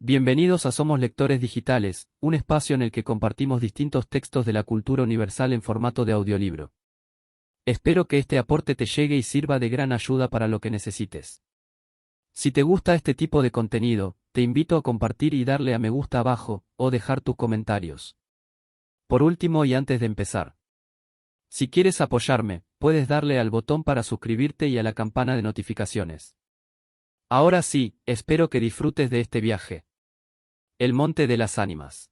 Bienvenidos a Somos Lectores Digitales, un espacio en el que compartimos distintos textos de la cultura universal en formato de audiolibro. Espero que este aporte te llegue y sirva de gran ayuda para lo que necesites. Si te gusta este tipo de contenido, te invito a compartir y darle a me gusta abajo, o dejar tus comentarios. Por último y antes de empezar, si quieres apoyarme, puedes darle al botón para suscribirte y a la campana de notificaciones. Ahora sí, espero que disfrutes de este viaje. El Monte de las Ánimas.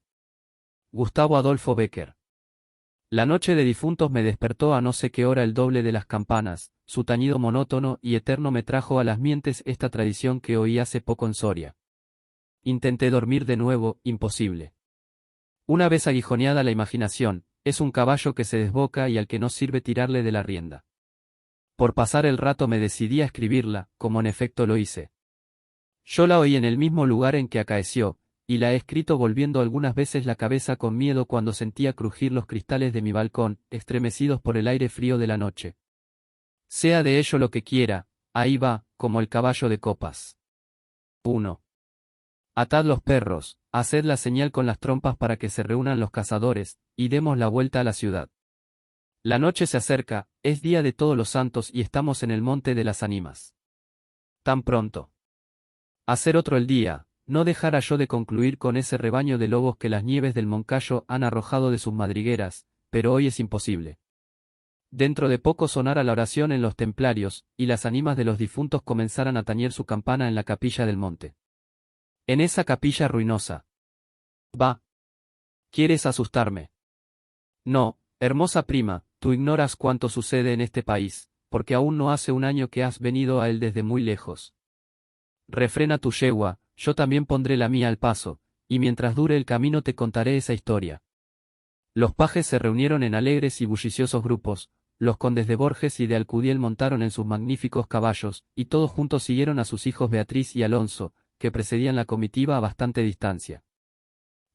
Gustavo Adolfo Bécquer. La noche de difuntos me despertó a no sé qué hora el doble de las campanas, su tañido monótono y eterno me trajo a las mientes esta tradición que oí hace poco en Soria. Intenté dormir de nuevo, imposible. Una vez aguijoneada la imaginación, es un caballo que se desboca y al que no sirve tirarle de la rienda. Por pasar el rato me decidí a escribirla, como en efecto lo hice. Yo la oí en el mismo lugar en que acaeció, y la he escrito volviendo algunas veces la cabeza con miedo cuando sentía crujir los cristales de mi balcón, estremecidos por el aire frío de la noche. Sea de ello lo que quiera, ahí va, como el caballo de copas. 1. Atad los perros, haced la señal con las trompas para que se reúnan los cazadores, y demos la vuelta a la ciudad. La noche se acerca, es día de todos los santos y estamos en el monte de las ánimas. Tan pronto. Hacer otro el día, no dejara yo de concluir con ese rebaño de lobos que las nieves del Moncayo han arrojado de sus madrigueras, pero hoy es imposible. Dentro de poco sonara la oración en los templarios, y las ánimas de los difuntos comenzaran a tañer su campana en la capilla del monte. En esa capilla ruinosa. Va. ¿Quieres asustarme? No, hermosa prima, tú ignoras cuánto sucede en este país, porque aún no hace un año que has venido a él desde muy lejos. Refrena tu yegua, yo también pondré la mía al paso, y mientras dure el camino te contaré esa historia. Los pajes se reunieron en alegres y bulliciosos grupos, los condes de Borges y de Alcudiel montaron en sus magníficos caballos, y todos juntos siguieron a sus hijos Beatriz y Alonso, que precedían la comitiva a bastante distancia.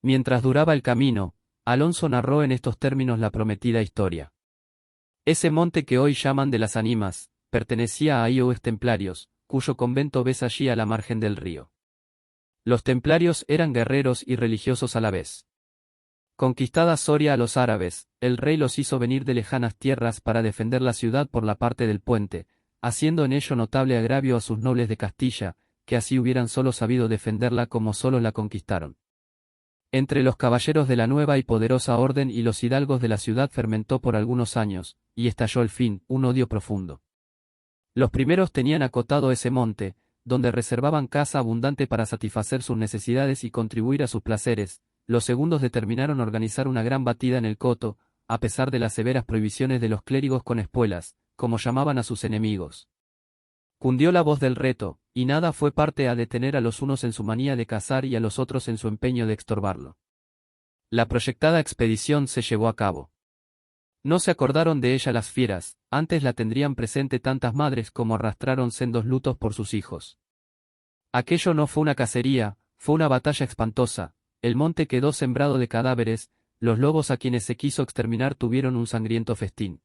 Mientras duraba el camino, Alonso narró en estos términos la prometida historia. Ese monte que hoy llaman de las ánimas, pertenecía a los templarios, cuyo convento ves allí a la margen del río. Los templarios eran guerreros y religiosos a la vez. Conquistada Soria a los árabes, el rey los hizo venir de lejanas tierras para defender la ciudad por la parte del puente, haciendo en ello notable agravio a sus nobles de Castilla, que así hubieran solo sabido defenderla como solo la conquistaron. Entre los caballeros de la nueva y poderosa orden y los hidalgos de la ciudad fermentó por algunos años, y estalló al fin, un odio profundo. Los primeros tenían acotado ese monte, donde reservaban caza abundante para satisfacer sus necesidades y contribuir a sus placeres. Los segundos determinaron organizar una gran batida en el coto, a pesar de las severas prohibiciones de los clérigos con espuelas, como llamaban a sus enemigos. Cundió la voz del reto, y nada fue parte a detener a los unos en su manía de cazar y a los otros en su empeño de extorbarlo. La proyectada expedición se llevó a cabo. No se acordaron de ella las fieras, antes la tendrían presente tantas madres como arrastraron sendos lutos por sus hijos. Aquello no fue una cacería, fue una batalla espantosa, el monte quedó sembrado de cadáveres, los lobos a quienes se quiso exterminar tuvieron un sangriento festín.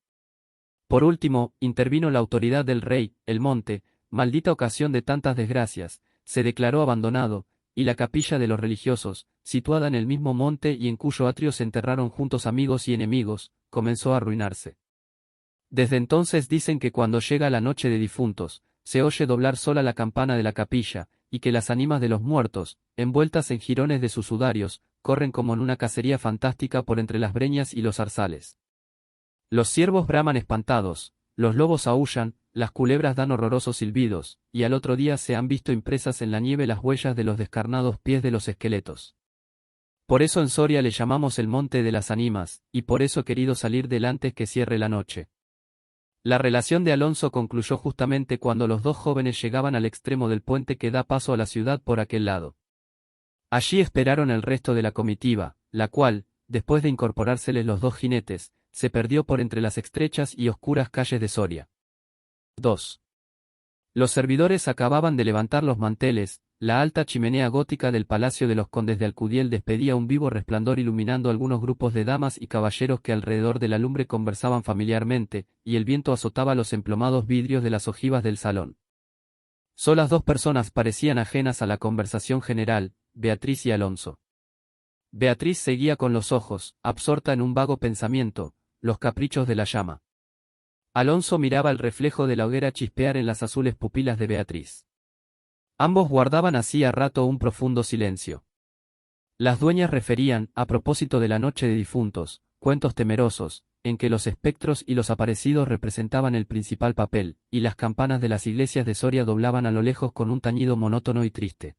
Por último, intervino la autoridad del rey, el monte, maldita ocasión de tantas desgracias, se declaró abandonado, y la capilla de los religiosos, situada en el mismo monte y en cuyo atrio se enterraron juntos amigos y enemigos, comenzó a arruinarse. Desde entonces dicen que cuando llega la noche de difuntos, se oye doblar sola la campana de la capilla, y que las ánimas de los muertos, envueltas en jirones de sus sudarios, corren como en una cacería fantástica por entre las breñas y los zarzales. Los ciervos braman espantados, los lobos aúllan, las culebras dan horrorosos silbidos, y al otro día se han visto impresas en la nieve las huellas de los descarnados pies de los esqueletos. Por eso en Soria le llamamos el Monte de las Ánimas, y por eso he querido salir del antes que cierre la noche. La relación de Alonso concluyó justamente cuando los dos jóvenes llegaban al extremo del puente que da paso a la ciudad por aquel lado. Allí esperaron el resto de la comitiva, la cual, después de incorporárseles los dos jinetes, se perdió por entre las estrechas y oscuras calles de Soria. 2. Los servidores acababan de levantar los manteles, la alta chimenea gótica del palacio de los condes de Alcudiel despedía un vivo resplandor iluminando algunos grupos de damas y caballeros que alrededor de la lumbre conversaban familiarmente, y el viento azotaba los emplomados vidrios de las ojivas del salón. Solas dos personas parecían ajenas a la conversación general, Beatriz y Alonso. Beatriz seguía con los ojos, absorta en un vago pensamiento, los caprichos de la llama. Alonso miraba el reflejo de la hoguera chispear en las azules pupilas de Beatriz. Ambos guardaban hacía rato un profundo silencio. Las dueñas referían, a propósito de la noche de difuntos, cuentos temerosos, en que los espectros y los aparecidos representaban el principal papel, y las campanas de las iglesias de Soria doblaban a lo lejos con un tañido monótono y triste.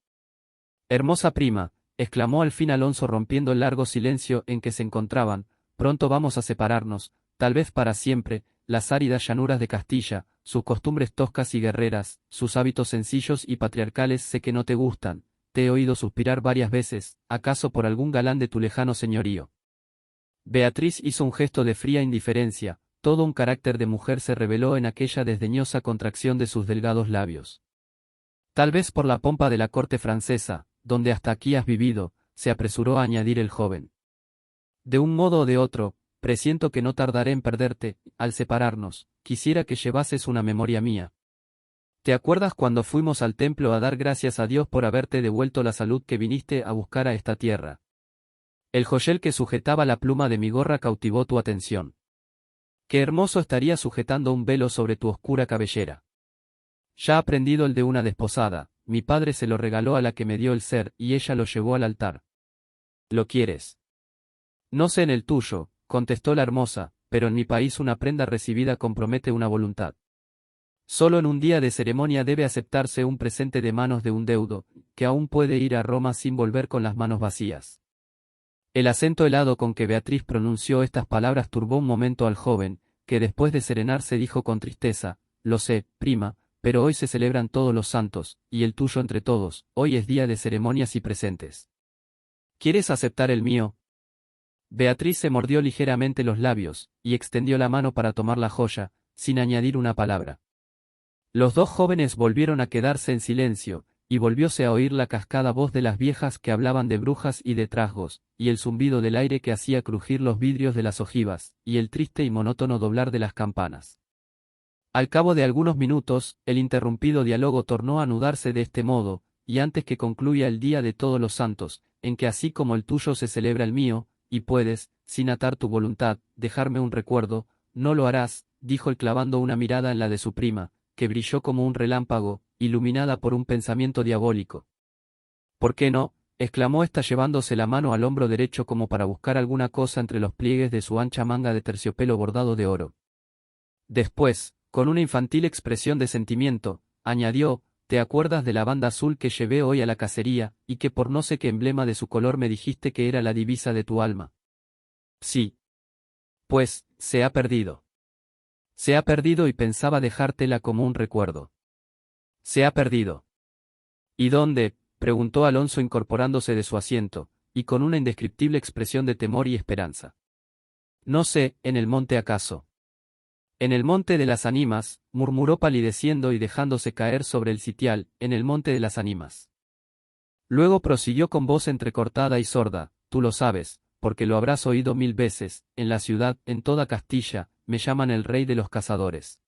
«Hermosa prima», exclamó al fin Alonso rompiendo el largo silencio en que se encontraban, «pronto vamos a separarnos, tal vez para siempre, las áridas llanuras de Castilla, sus costumbres toscas y guerreras, sus hábitos sencillos y patriarcales sé que no te gustan, te he oído suspirar varias veces, acaso por algún galán de tu lejano señorío». Beatriz hizo un gesto de fría indiferencia, todo un carácter de mujer se reveló en aquella desdeñosa contracción de sus delgados labios. «Tal vez por la pompa de la corte francesa, donde hasta aquí has vivido», se apresuró a añadir el joven. «De un modo o de otro, presiento que no tardaré en perderte, al separarnos, quisiera que llevases una memoria mía. ¿Te acuerdas cuando fuimos al templo a dar gracias a Dios por haberte devuelto la salud que viniste a buscar a esta tierra? El joyel que sujetaba la pluma de mi gorra cautivó tu atención. Qué hermoso estaría sujetando un velo sobre tu oscura cabellera. Ya ha prendido el de una desposada, mi padre se lo regaló a la que me dio el ser y ella lo llevó al altar. ¿Lo quieres?» «No sé en el tuyo», contestó la hermosa, «pero en mi país una prenda recibida compromete una voluntad. Solo en un día de ceremonia debe aceptarse un presente de manos de un deudo, que aún puede ir a Roma sin volver con las manos vacías». El acento helado con que Beatriz pronunció estas palabras turbó un momento al joven, que después de serenarse dijo con tristeza: «Lo sé, prima, pero hoy se celebran todos los santos, y el tuyo entre todos, hoy es día de ceremonias y presentes. ¿Quieres aceptar el mío?». Beatriz se mordió ligeramente los labios, y extendió la mano para tomar la joya, sin añadir una palabra. Los dos jóvenes volvieron a quedarse en silencio, y volvióse a oír la cascada voz de las viejas que hablaban de brujas y de trasgos, y el zumbido del aire que hacía crujir los vidrios de las ojivas, y el triste y monótono doblar de las campanas. Al cabo de algunos minutos, el interrumpido diálogo tornó a anudarse de este modo, y antes que concluya el día de todos los santos, en que así como el tuyo se celebra el mío, y puedes, sin atar tu voluntad, dejarme un recuerdo, no lo harás, dijo él clavando una mirada en la de su prima, que brilló como un relámpago, iluminada por un pensamiento diabólico. «¿Por qué no?», exclamó ésta llevándose la mano al hombro derecho como para buscar alguna cosa entre los pliegues de su ancha manga de terciopelo bordado de oro. Después, con una infantil expresión de sentimiento, añadió: «¿Te acuerdas de la banda azul que llevé hoy a la cacería, y que por no sé qué emblema de su color me dijiste que era la divisa de tu alma?». «Sí». «Pues, se ha perdido». «Se ha perdido y pensaba dejártela como un recuerdo». «Se ha perdido». «¿Y dónde?», preguntó Alonso incorporándose de su asiento, y con una indescriptible expresión de temor y esperanza. «No sé, en el monte acaso». «En el monte de las ánimas», murmuró palideciendo y dejándose caer sobre el sitial, «en el monte de las ánimas». Luego prosiguió con voz entrecortada y sorda: «Tú lo sabes, porque lo habrás oído 1000 veces, en la ciudad, en toda Castilla, me llaman el rey de los cazadores.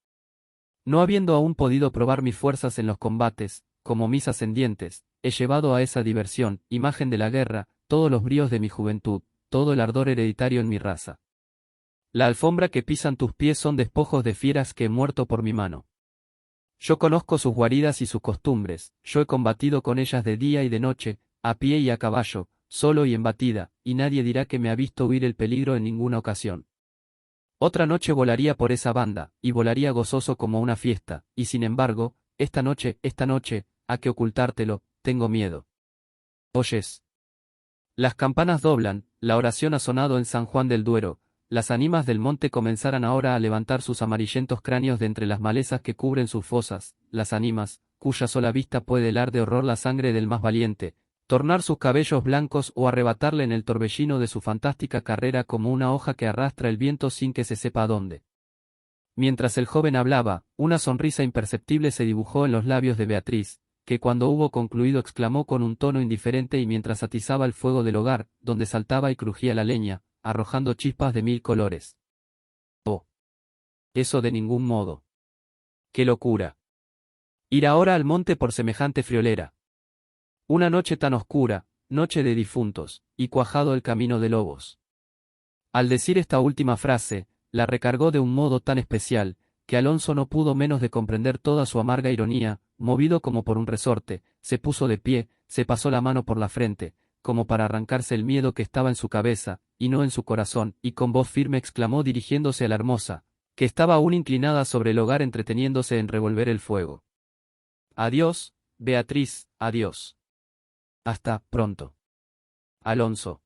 No habiendo aún podido probar mis fuerzas en los combates, como mis ascendientes, he llevado a esa diversión, imagen de la guerra, todos los bríos de mi juventud, todo el ardor hereditario en mi raza. La alfombra que pisan tus pies son despojos de fieras que he muerto por mi mano. Yo conozco sus guaridas y sus costumbres, yo he combatido con ellas de día y de noche, a pie y a caballo, solo y en batida, y nadie dirá que me ha visto huir el peligro en ninguna ocasión. Otra noche volaría por esa banda, y volaría gozoso como una fiesta, y sin embargo, esta noche, ¿a qué ocultártelo? Tengo miedo. ¿Oyes? Las campanas doblan, la oración ha sonado en San Juan del Duero, las ánimas del monte comenzarán ahora a levantar sus amarillentos cráneos de entre las malezas que cubren sus fosas, las ánimas, cuya sola vista puede helar de horror la sangre del más valiente, tornar sus cabellos blancos o arrebatarle en el torbellino de su fantástica carrera como una hoja que arrastra el viento sin que se sepa a dónde. Mientras el joven hablaba, una sonrisa imperceptible se dibujó en los labios de Beatriz, que cuando hubo concluido exclamó con un tono indiferente y mientras atizaba el fuego del hogar, donde saltaba y crujía la leña, arrojando chispas de 1000 colores: «Oh. Eso de ningún modo. ¡Qué locura! Ir ahora al monte por semejante friolera. Una noche tan oscura, noche de difuntos, y cuajado el camino de lobos. Al decir esta última frase, la recargó de un modo tan especial, que Alonso no pudo menos de comprender toda su amarga ironía. Movido como por un resorte, se puso de pie, se pasó la mano por la frente, como para arrancarse el miedo que estaba en su cabeza, y no en su corazón, y con voz firme exclamó dirigiéndose a la hermosa, que estaba aún inclinada sobre el hogar entreteniéndose en revolver el fuego. Adiós, Beatriz, adiós. Hasta pronto. Alonso.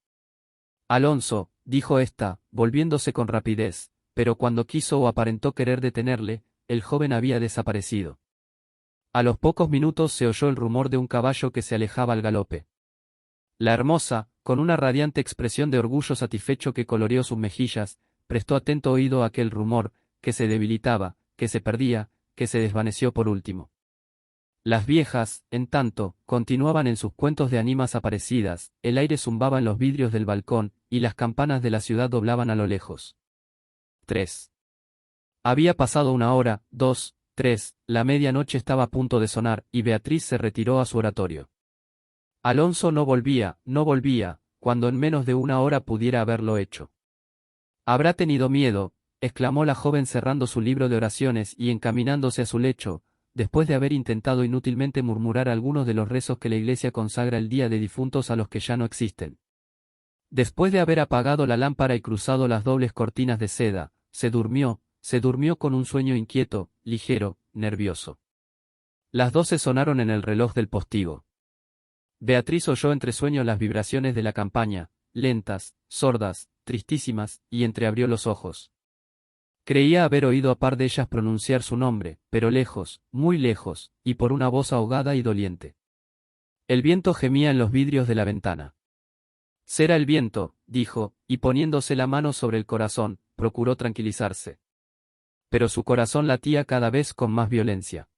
Alonso, dijo ésta, volviéndose con rapidez, pero cuando quiso o aparentó querer detenerle, el joven había desaparecido. A los pocos minutos se oyó el rumor de un caballo que se alejaba al galope. La hermosa, con una radiante expresión de orgullo satisfecho que coloreó sus mejillas, prestó atento oído a aquel rumor, que se debilitaba, que se perdía, que se desvaneció por último. Las viejas, en tanto, continuaban en sus cuentos de ánimas aparecidas, el aire zumbaba en los vidrios del balcón, y las campanas de la ciudad doblaban a lo lejos. 3. Había pasado una hora, 2, 3, la medianoche estaba a punto de sonar, y Beatriz se retiró a su oratorio. Alonso no volvía, cuando en menos de una hora pudiera haberlo hecho. «Habrá tenido miedo», exclamó la joven cerrando su libro de oraciones y encaminándose a su lecho, después de haber intentado inútilmente murmurar algunos de los rezos que la Iglesia consagra el día de difuntos a los que ya no existen. Después de haber apagado la lámpara y cruzado las dobles cortinas de seda, se durmió con un sueño inquieto, ligero, nervioso. Las 12 sonaron en el reloj del postigo. Beatriz oyó entre sueños las vibraciones de la campaña, lentas, sordas, tristísimas, y entreabrió los ojos. Creía haber oído a par de ellas pronunciar su nombre, pero lejos, muy lejos, y por una voz ahogada y doliente. El viento gemía en los vidrios de la ventana. «Será el viento», dijo, y poniéndose la mano sobre el corazón, procuró tranquilizarse. Pero su corazón latía cada vez con más violencia.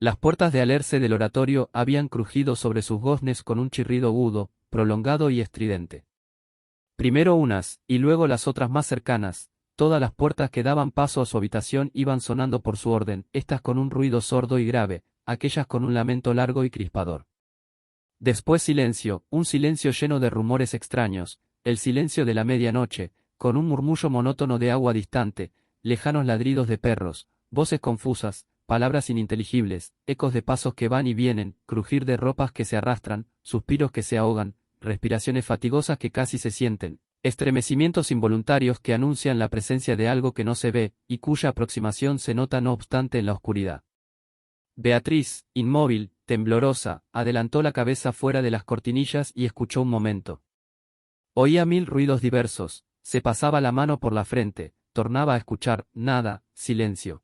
Las puertas de alerce del oratorio habían crujido sobre sus goznes con un chirrido agudo, prolongado y estridente. Primero unas, y luego las otras más cercanas, todas las puertas que daban paso a su habitación iban sonando por su orden, estas con un ruido sordo y grave, aquellas con un lamento largo y crispador. Después silencio, un silencio lleno de rumores extraños, el silencio de la medianoche, con un murmullo monótono de agua distante, lejanos ladridos de perros, voces confusas, palabras ininteligibles, ecos de pasos que van y vienen, crujir de ropas que se arrastran, suspiros que se ahogan, respiraciones fatigosas que casi se sienten, estremecimientos involuntarios que anuncian la presencia de algo que no se ve, y cuya aproximación se nota no obstante en la oscuridad. Beatriz, inmóvil, temblorosa, adelantó la cabeza fuera de las cortinillas y escuchó un momento. Oía 1000 ruidos diversos, se pasaba la mano por la frente, tornaba a escuchar, nada, silencio.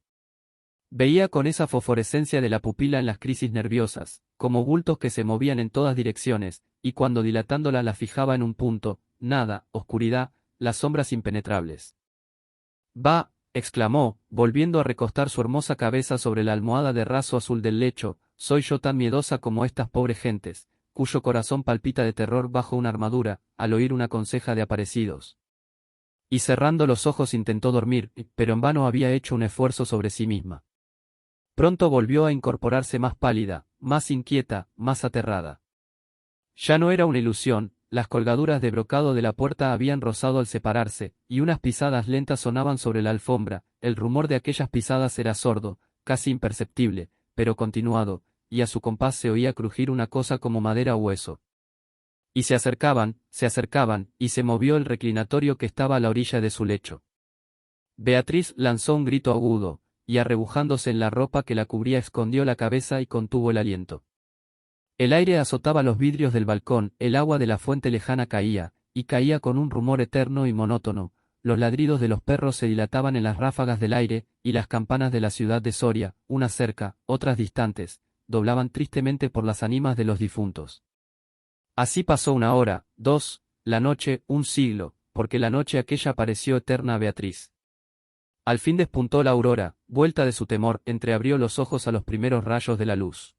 Veía con esa fosforescencia de la pupila en las crisis nerviosas, como bultos que se movían en todas direcciones, y cuando dilatándola la fijaba en un punto, nada, oscuridad, las sombras impenetrables. «Va», exclamó, volviendo a recostar su hermosa cabeza sobre la almohada de raso azul del lecho, «soy yo tan miedosa como estas pobres gentes, cuyo corazón palpita de terror bajo una armadura, al oír una conseja de aparecidos». Y cerrando los ojos intentó dormir, pero en vano había hecho un esfuerzo sobre sí misma. Pronto volvió a incorporarse más pálida, más inquieta, más aterrada. Ya no era una ilusión, las colgaduras de brocado de la puerta habían rozado al separarse, y unas pisadas lentas sonaban sobre la alfombra, el rumor de aquellas pisadas era sordo, casi imperceptible, pero continuado, y a su compás se oía crujir una cosa como madera o hueso. Y se acercaban, y se movió el reclinatorio que estaba a la orilla de su lecho. Beatriz lanzó un grito agudo, y arrebujándose en la ropa que la cubría escondió la cabeza y contuvo el aliento. El aire azotaba los vidrios del balcón, el agua de la fuente lejana caía, y caía con un rumor eterno y monótono, los ladridos de los perros se dilataban en las ráfagas del aire, y las campanas de la ciudad de Soria, unas cerca, otras distantes, doblaban tristemente por las ánimas de los difuntos. Así pasó una hora, 2, la noche, un siglo, porque la noche aquella pareció eterna a Beatriz. Al fin despuntó la aurora, vuelta de su temor, entreabrió los ojos a los primeros rayos de la luz.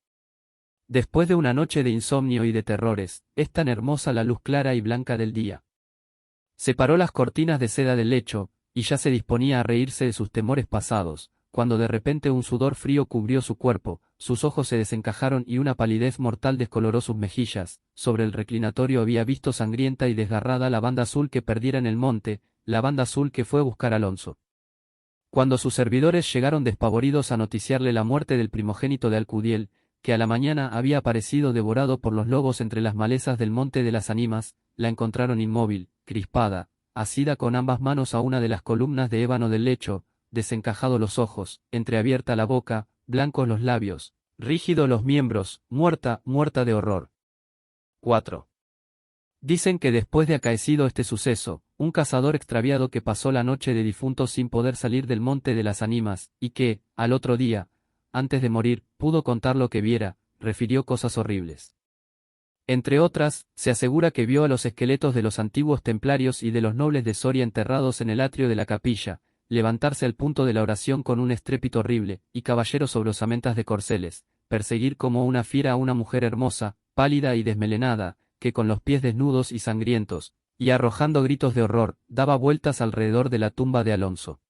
Después de una noche de insomnio y de terrores, es tan hermosa la luz clara y blanca del día. Separó las cortinas de seda del lecho, y ya se disponía a reírse de sus temores pasados, cuando de repente un sudor frío cubrió su cuerpo, sus ojos se desencajaron y una palidez mortal descoloró sus mejillas. Sobre el reclinatorio había visto sangrienta y desgarrada la banda azul que perdiera en el monte, la banda azul que fue a buscar a Alonso. Cuando sus servidores llegaron despavoridos a noticiarle la muerte del primogénito de Alcudiel, que a la mañana había aparecido devorado por los lobos entre las malezas del monte de las Ánimas, la encontraron inmóvil, crispada, asida con ambas manos a una de las columnas de ébano del lecho, desencajados los ojos, entreabierta la boca, blancos los labios, rígidos los miembros, muerta, muerta de horror. 4. Dicen que después de acaecido este suceso, un cazador extraviado que pasó la noche de difunto sin poder salir del monte de las Ánimas, y que, al otro día, antes de morir, pudo contar lo que viera, refirió cosas horribles. Entre otras, se asegura que vio a los esqueletos de los antiguos templarios y de los nobles de Soria enterrados en el atrio de la capilla, levantarse al punto de la oración con un estrépito horrible, y caballeros sobre osamentas de corceles, perseguir como una fiera a una mujer hermosa, pálida y desmelenada, que con los pies desnudos y sangrientos, y arrojando gritos de horror, daba vueltas alrededor de la tumba de Alonso.